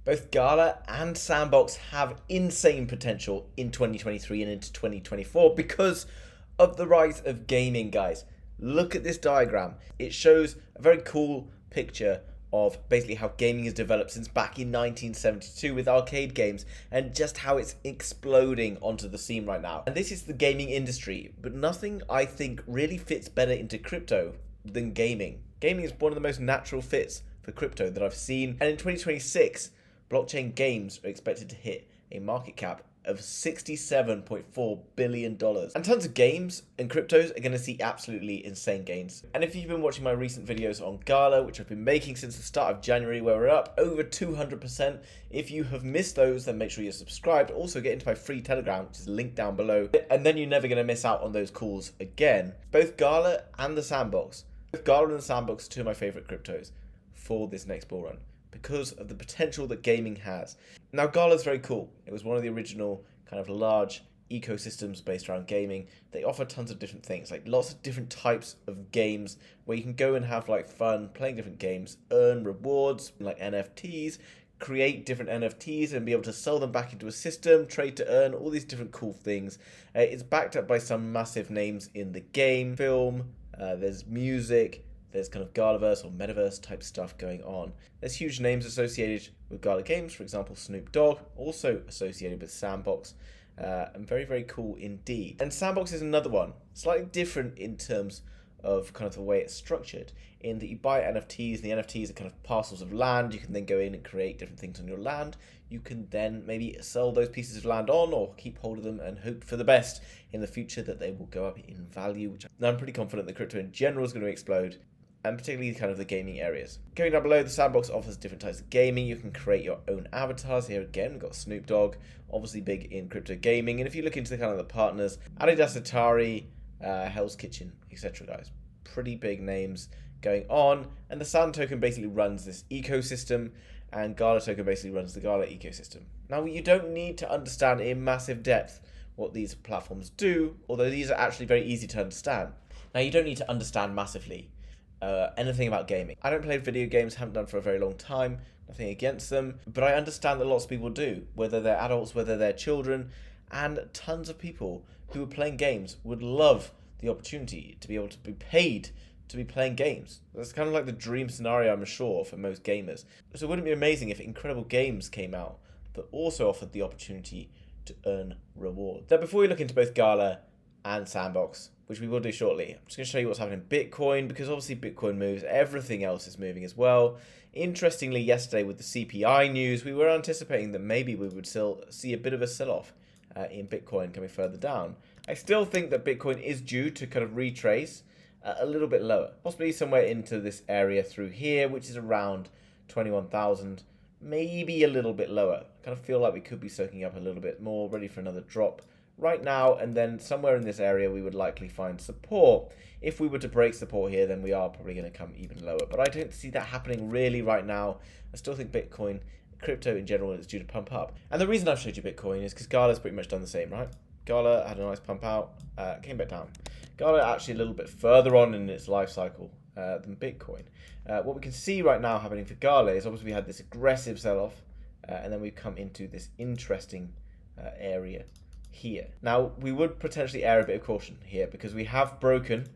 Both Gala and SANDbox have insane potential in 2023 and into 2024 because of the rise of gaming, guys. Look at this diagram. It shows a very cool picture of basically how gaming has developed since back in 1972 with arcade games and just how it's exploding onto the scene right now. And this is the gaming industry, but nothing I think really fits better into crypto than gaming. Gaming is one of the most natural fits for crypto that I've seen, and in 2026 blockchain games are expected to hit a market cap of $67.4 billion. And tons of games and cryptos are going to see absolutely insane gains. And if you've been watching my recent videos on Gala, which I've been making since the start of January, where we're up over 200%, if you have missed those, then make sure you're subscribed. Also get into my free Telegram, which is linked down below. And then you're never going to miss out on those calls again. Both Gala and the SANDbox. Both Gala and the SANDbox are two of my favorite cryptos for this next bull run, because of the potential that gaming has. Now, Gala's very cool. It was one of the original kind of large ecosystems based around gaming. They offer tons of different things, like lots of different types of games where you can go and have like fun playing different games, earn rewards like NFTs, create different NFTs and be able to sell them back into a system, trade to earn, all these different cool things. It's backed up by some massive names in the game, film, there's music, there's kind of Galaverse or metaverse type stuff going on. There's huge names associated with Gala games, for example, Snoop Dogg, also associated with SANDbox, and very, very cool indeed. And SANDbox is another one, slightly different in terms of kind of the way it's structured, in that you buy NFTs, and the NFTs are kind of parcels of land. You can then go in and create different things on your land. You can then maybe sell those pieces of land on or keep hold of them and hope for the best in the future that they will go up in value, which I'm pretty confident that crypto in general is going to explode, and particularly kind of the gaming areas. Going down below, the SANDbox offers different types of gaming. You can create your own avatars. Here again, we've got Snoop Dogg, obviously big in crypto gaming. And if you look into the kind of the partners, Adidas, Atari, Hell's Kitchen, etc., guys. Pretty big names going on. And the SAN token basically runs this ecosystem, and Gala token basically runs the Gala ecosystem. Now, you don't need to understand in massive depth what these platforms do, although these are actually very easy to understand. Now, you don't need to understand massively anything about gaming. I don't play video games, haven't done for a very long time, nothing against them, but I understand that lots of people do, whether they're adults, whether they're children, and tons of people who are playing games would love the opportunity to be able to be paid to be playing games. That's kind of like the dream scenario, I'm sure, for most gamers. So wouldn't it be amazing if incredible games came out that also offered the opportunity to earn reward? Now, before we look into both Gala and SANDbox, which we will do shortly, I'm just going to show you what's happening in Bitcoin, because obviously Bitcoin moves, everything else is moving as well. Interestingly, yesterday with the CPI news, we were anticipating that maybe we would still see a bit of a sell-off in Bitcoin coming further down. I still think that Bitcoin is due to kind of retrace a little bit lower, possibly somewhere into this area through here, which is around 21,000, maybe a little bit lower. I kind of feel like we could be soaking up a little bit more, ready for another drop right now, and then somewhere in this area we would likely find support. If we were to break support here, then we are probably going to come even lower, but I don't see that happening really right now. I still think Bitcoin, crypto in general, is due to pump up. And the reason I've showed you Bitcoin is because Gala's pretty much done the same, right? Gala had a nice pump out, came back down. Gala actually a little bit further on in its life cycle than Bitcoin. What we can see right now happening for Gala is obviously we had this aggressive sell-off, and then we've come into this interesting area here. Now, we would potentially err a bit of caution here because we have broken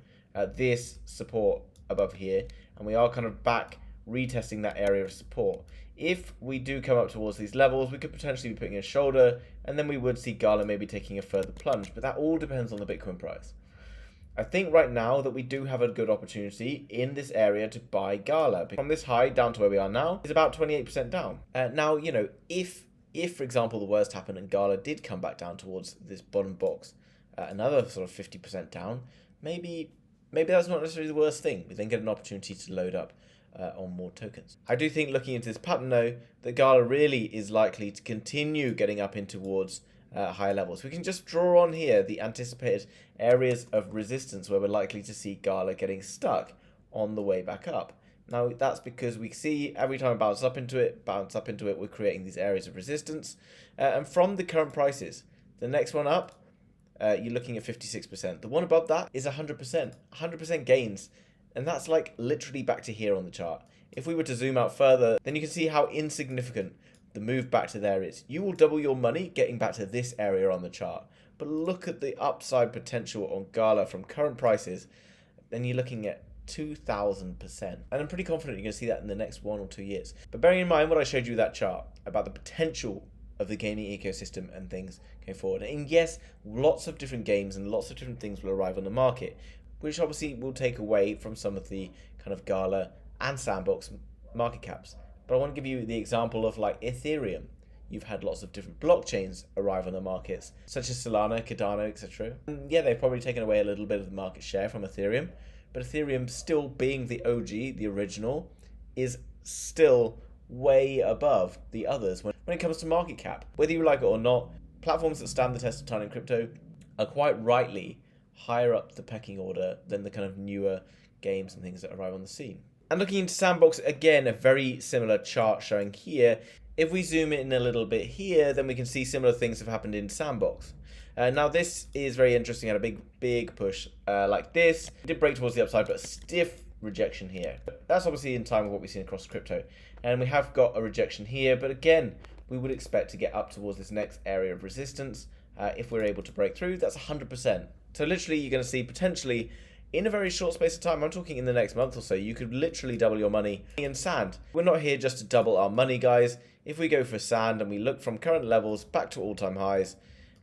this support above here, and we are kind of back retesting that area of support. If we do come up towards these levels, we could potentially be putting a shoulder, and then we would see Gala maybe taking a further plunge, but that all depends on the Bitcoin price. I think right now that we do have a good opportunity in this area to buy Gala. From this high down to where we are now is about 28% down. Now, you know, if for example the worst happened and Gala did come back down towards this bottom box, another sort of 50% down, maybe that's not necessarily the worst thing. We then get an opportunity to load up on more tokens. I do think, looking into this pattern though, that Gala really is likely to continue getting up in towards higher levels. We can just draw on here the anticipated areas of resistance where we're likely to see Gala getting stuck on the way back up. Now, that's because we see every time it bounces up into it, we're creating these areas of resistance. And from the current prices, the next one up, you're looking at 56%. The one above that is 100% gains. And that's like literally back to here on the chart. If we were to zoom out further, then you can see how insignificant the move back to there is you will double your money getting back to this area on the chart. But look at the upside potential on Gala from current prices. Then you're looking at 2,000%. And I'm pretty confident you're going to see that in the next 1 or 2 years. But bearing in mind what I showed you that chart about the potential of the gaming ecosystem and things going forward. And yes, lots of different games and lots of different things will arrive on the market, which obviously will take away from some of the kind of Gala and SANDbox market caps. But I want to give you the example of like Ethereum. You've had lots of different blockchains arrive on the markets, such as Solana, Cardano, etc. And yeah, they've probably taken away a little bit of the market share from Ethereum, but Ethereum, still being the OG, the original, is still way above the others when it comes to market cap. Whether you like it or not, platforms that stand the test of time in crypto are quite rightly higher up the pecking order than the kind of newer games and things that arrive on the scene. And looking into SANDbox, again, a very similar chart showing here. If we zoom in a little bit here, then we can see similar things have happened in SANDbox. Now this is very interesting, had a big push like this. It did break towards the upside, but a stiff rejection here. That's obviously in time with what we've seen across crypto. And we have got a rejection here, but again, we would expect to get up towards this next area of resistance. If we're able to break through, that's 100%. So literally you're going to see potentially in a very short space of time, I'm talking in the next month or so, you could literally double your money in SAND. We're not here just to double our money, guys. If we go for SAND and we look from current levels back to all-time highs,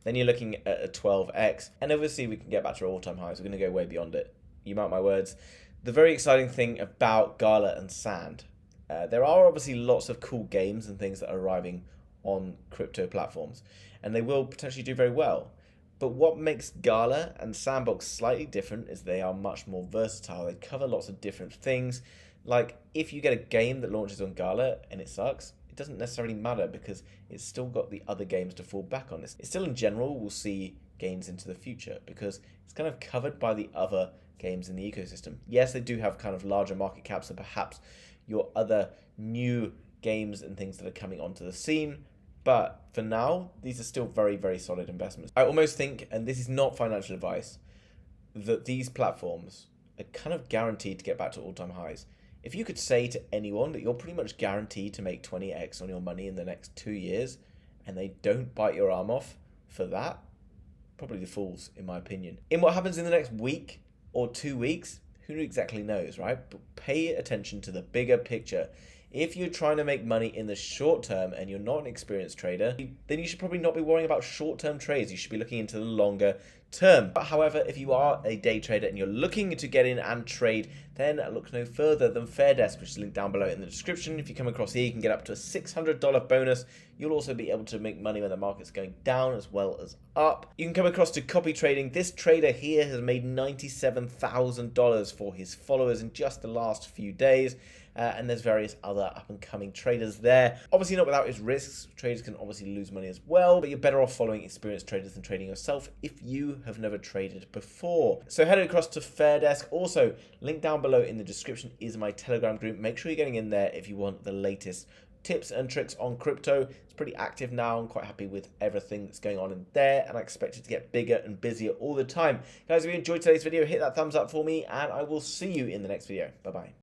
then you're looking at a 12x. And obviously we can get back to our all-time highs. We're going to go way beyond it. You mark my words. The very exciting thing about Gala and SAND, there are obviously lots of cool games and things that are arriving on crypto platforms, and they will potentially do very well. But what makes Gala and SANDbox slightly different is they are much more versatile. They cover lots of different things. Like if you get a game that launches on Gala and it sucks, it doesn't necessarily matter because it's still got the other games to fall back on. It's still in general will see gains into the future because it's kind of covered by the other games in the ecosystem. Yes, they do have kind of larger market caps than perhaps your other new games and things that are coming onto the scene. But for now, these are still very, very solid investments. I almost think, and this is not financial advice, that these platforms are kind of guaranteed to get back to all-time highs. If you could say to anyone that you're pretty much guaranteed to make 20x on your money in the next 2 years, and they don't bite your arm off for that, probably the fools, in my opinion. In what happens in the next week or 2 weeks, who exactly knows, right? But pay attention to the bigger picture. If you're trying to make money in the short term and you're not an experienced trader, then you should probably not be worrying about short-term trades. You should be looking into the longer term. But however, if you are a day trader and you're looking to get in and trade, then look no further than Fairdesk, which is linked down below in the description. If you come across here, you can get up to a $600 bonus. You'll also be able to make money when the market's going down as well as up. You can come across to copy trading. This trader here has made $97,000 for his followers in just the last few days. And there's various other up-and-coming traders there. Obviously not without its risks. Traders can obviously lose money as well, but you're better off following experienced traders than trading yourself if you have never traded before. So head across to Fairdesk. Also, link down below in the description is my Telegram group. Make sure you're getting in there if you want the latest tips and tricks on crypto. It's pretty active now. I'm quite happy with everything that's going on in there, and I expect it to get bigger and busier all the time. Guys, if you enjoyed today's video, hit that thumbs up for me, and I will see you in the next video. Bye-bye.